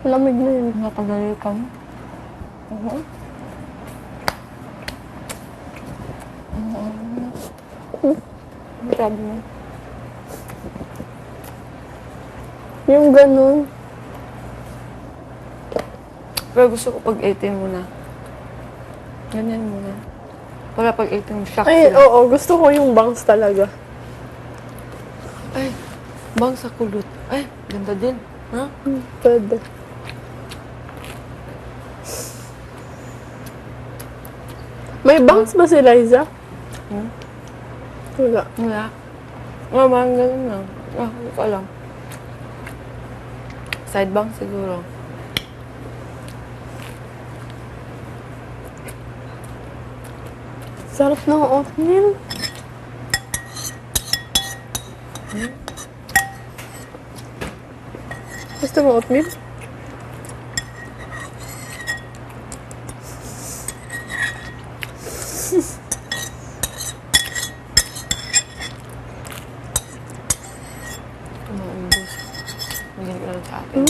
Lamig na yun. Nakadali ka mo. Grabe mo. Yung ganun. Pero gusto ko pag 18 muna. Ganyan muna. Para pag 18, shock Ay, sila. oo. Gusto ko yung bangs talaga. Ay, bang sa kulot. Ay, ganda din. Ha? Pwede. May bangs ba si Liza? Hmm? Wala. Wala. Parang ganun lang. Hindi ko alam. Side bang siguro. Sarap ng oatmeal. Gusto mo oatmeal? Maubos. Hindi ko lang sa akin.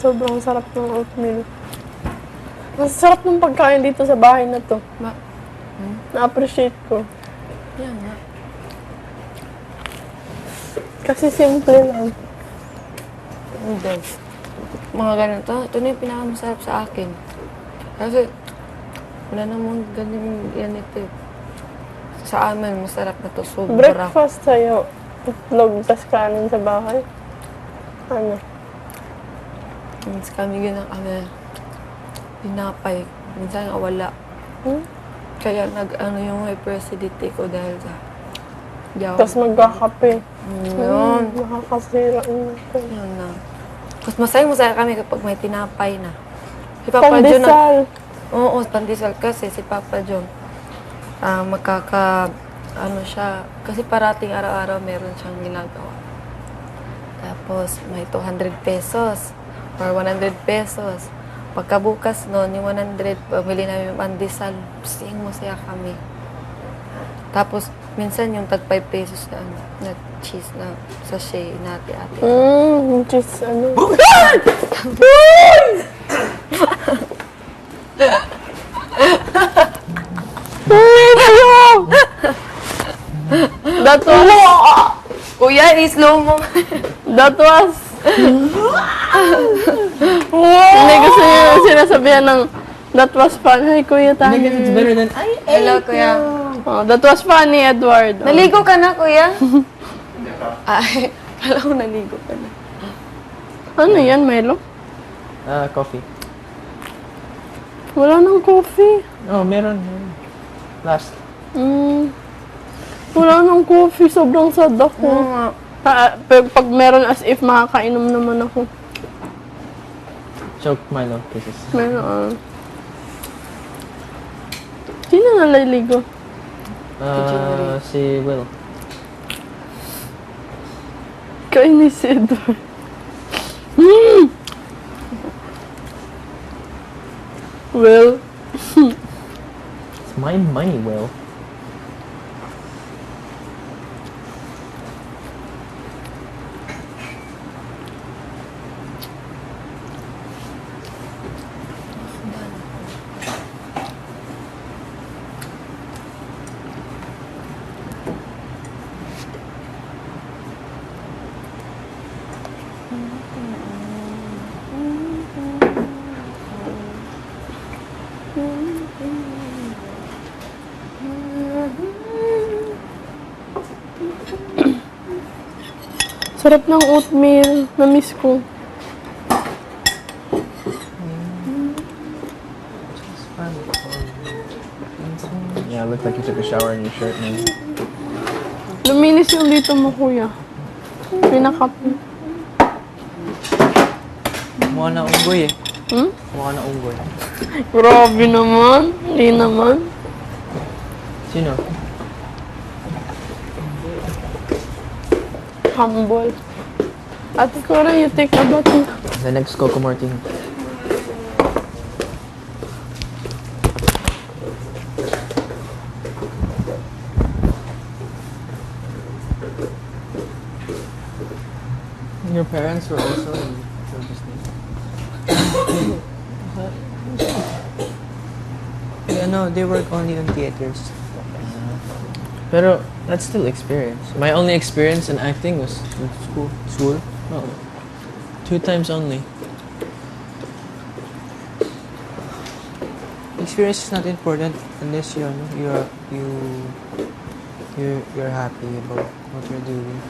Sobrang sarap ng oatmeal. Mas sarap ng pagkain dito sa bahay na to. Na-appreciate ko. Yan nga. Kasi simple lang. Hindi. Mga ganito. Ito na yung pinakamasarap sa akin. Kasi, wala namang ganun yan ito. Sa amin, masarap na to. Sobra. Breakfast sa'yo. Itlog, tas kanin sa bahay. Ano? Minsan kami ganun kami. Pinapay. Minsan nga wala. Kaya nag-ano yung hyperacidity ko dahil sa yaw. Tapos magkakape. Yun. Nakakasira ito. Yun na. Mas masaya kami kapag may tinapay na. Si Papa John Pandesal. Oo, pandesal kasi si Papa John. Ano siya, kasi parating araw-araw meron siyang ginagawa. Tapos may 200 pesos or 100 pesos. Pagkabukas noon, yung 100, pamili namin yung pandesal. Masaya kami. Tapos, minsan yung tag 5 pesos na cheese na sachet na ate-ate. Yung cheese, ano. That was... Kuya, i-slow mo. That was... Hindi gusto niya yung sinasabihan ng that was fun. Hi, Kuya Tani. It's better than I Hello, Kuya. Oh, that was funny, Edward. Oh. Naligo ka na, Kuya? Ay, kala ko naligo ka na. Ano yan, Melo? Coffee. Wala nang coffee. Oh, meron. Last. Wala nang coffee. Sobrang sad ako. Oo nga. Pag meron as if makakainom naman ako. Choke Milo kisses. Meron. Sino naliligo? Si Will. Kainis si Edward. Well, It's my money, Will. sarap ng oatmeal. Na-miss ko. Yeah, it looked like you took a shower in your shirt, man. Luminis yung dito mo, kuya. Pinakap mo. Mukha na unggoy eh. Hmm? Mukha na unggoy. Grabe naman. Hindi naman. Sino? Humble. Ate Cora, you take a bath. The next Coco Martin. Your parents were also So Disney. Yeah, no, they work only on theaters. Pero that's still experience. My only experience in acting was in school. School? Oh. 2 times only. Experience is not important unless you're happy about what you're doing.